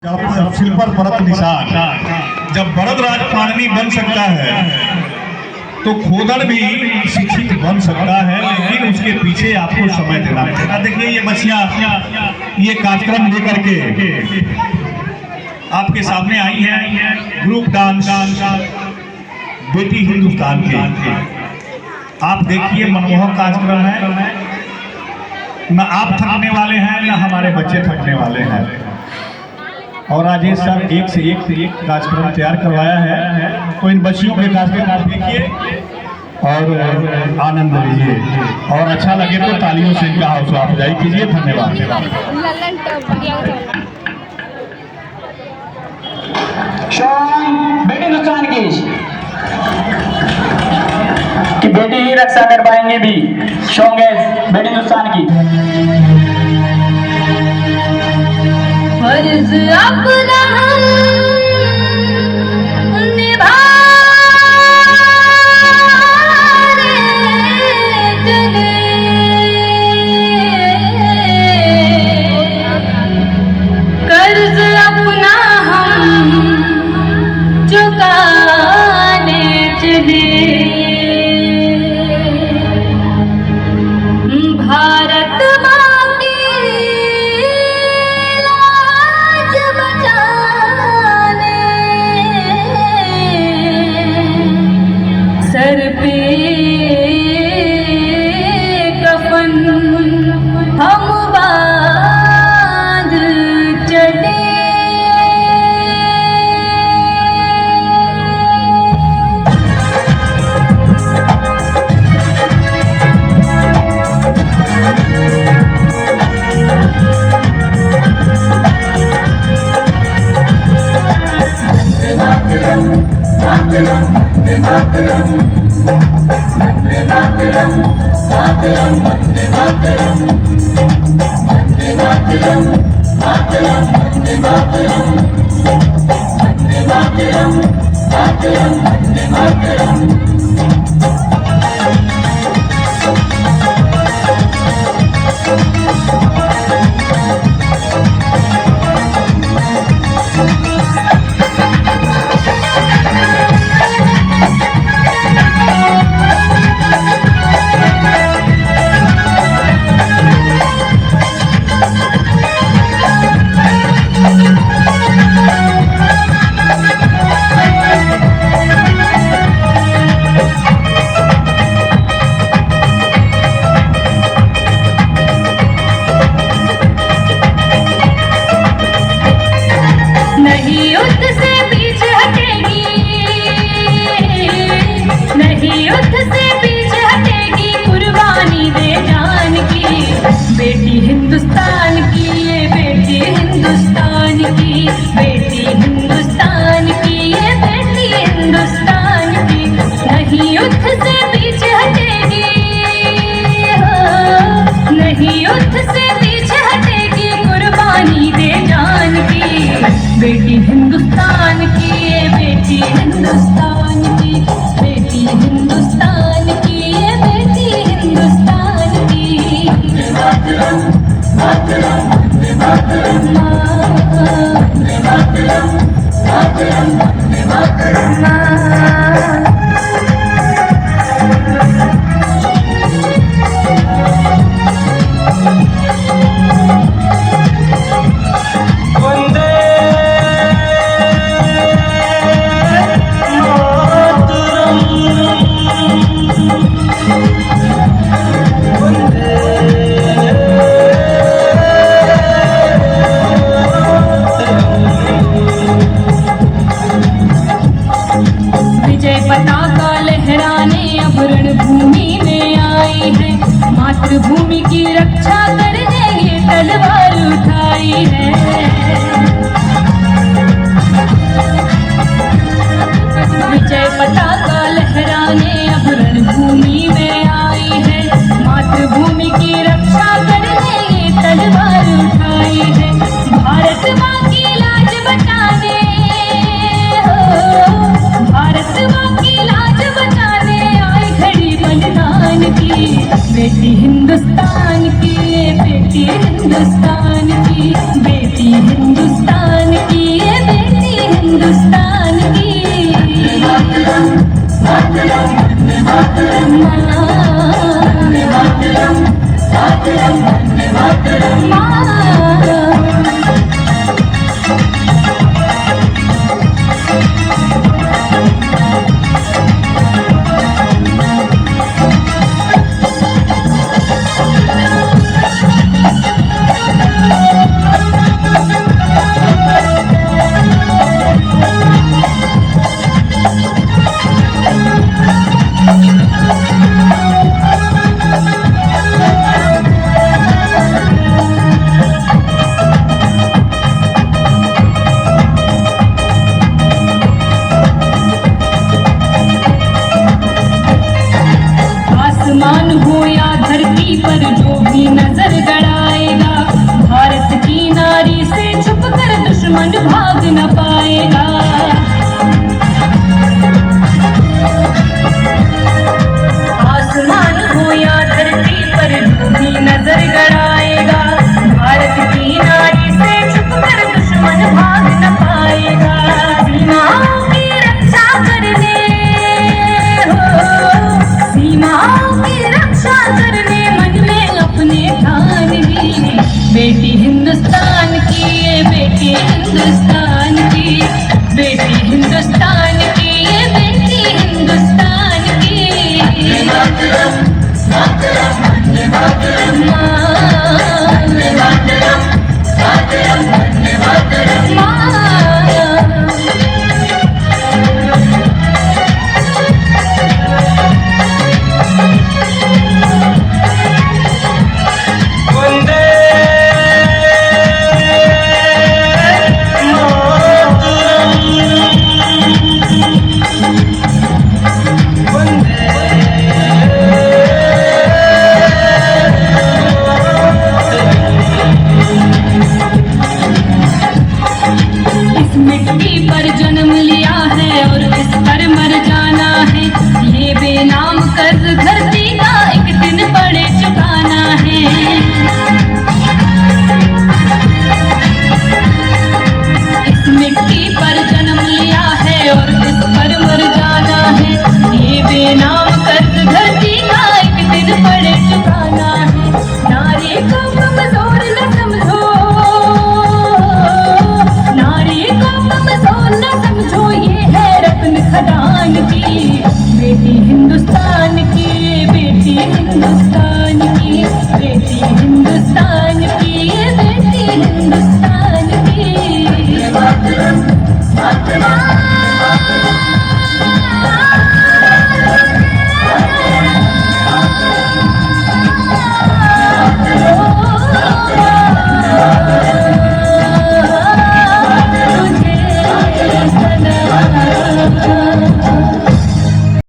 शिल्पर भरत निषाद। जब भरतराज पाणिनि बन सकता है तो खोदड़ भी शिक्षित बन सकता है, लेकिन उसके पीछे आपको समय देना पड़ेगा। देखिए ये बच्चियां ये कार्यक्रम लेकर के आपके सामने आई हैं, ग्रुप डांस बेटी हिंदुस्तान की। आप देखिए मनमोहक कार्यक्रम है, न आप थकने वाले हैं न हमारे बच्चे थकने वाले हैं। और राजेश सर एक से एक कार्यक्रम तैयार करवाया है, तो इन बच्चियों के कार्यक्रम आप देखिए और आनंद लीजिए, और अच्छा लगे तो तालियों से इनका हौसला अफजाई कीजिए। धन्यवाद। बेटी हिंदुस्तान की बेटी ही रक्षा कर पाएंगे भी। शोंगेस बेटी हिंदुस्तान की। फर्ज अपना निभा चले, कर्ज अपना हम चुकाने चले। भारत सर पे कफन हम बांध चले। नहीं युद्ध से पीछे हटेगी, नहीं युद्ध से पीछे हटेगी, कुर्बानी दे जान की। बेटी हिंदुस्तान की, ये बेटी हिंदुस्तान की, बेटी हिंदुस्तान की, ये बेटी हिंदुस्तान की। नहीं युद्ध से पीछे हटेगी, नहीं युद्ध से पीछे हटेगी, कुर्बानी दे जान की। बेटी हिंदुस्तान की, ये बेटी हिंदुस्तान की, बेटी हिंदुस्तान की, ये बेटी हिंदुस्तान की। विजय पताका लहराने अब रणभूमि में आई है, मातृभूमि की रक्षा करने ये तलवार उठाई है। विजय पताका लहराने अब रणभूमि में आई है, मातृभूमि की रक्षा करने ये तलवार उठाई है। भारत माँ की लाज बचाने, भारत माँ की लाज बचाने आई घड़ी बलिदान की। बेटी हिंदुस्तान की, बेटी हिंदुस्तान की, बेटी हिंदुस्तान की। हिंदुस्तान की आसमान हो या धरती पर जो भी नजर गड़ाएगा, भारत की नारी से छुप कर दुश्मन भाग न पाएगा। आसमान हो या धरती पर जो भी नजर गड़ाएगा, भारत की नारी से छुप कर दुश्मन भाग न पाएगा। सीमाओं की रक्षा करने सीमाओं की रक्षा करने मन में अपने ठान ली। बेटी हिंदुस्तान की ये बेटी हिंदुस्तान की, बेटी हिंदुस्तान की ये बेटी हिंदुस्तान की। मिट्टी पर जन्म लिया है और इस पर मर जाना है, ये बेनाम कर्ज धरती का एक दिन पड़े चुकाना है। इस मिट्टी पर जन्म लिया है और इस पर मर जाना है, ये बेनाम कर्ज धरती का एक दिन पड़े चुकाना है। नारी को कमजोर न समझो, नारी को कमजोर न समझो, ये है रत्न खदान की। बेटी हिंदुस्तान की, बेटी हिंदुस्तान की, बेटी हिंदुस्तान की, बेटी हिंदुस्तान की।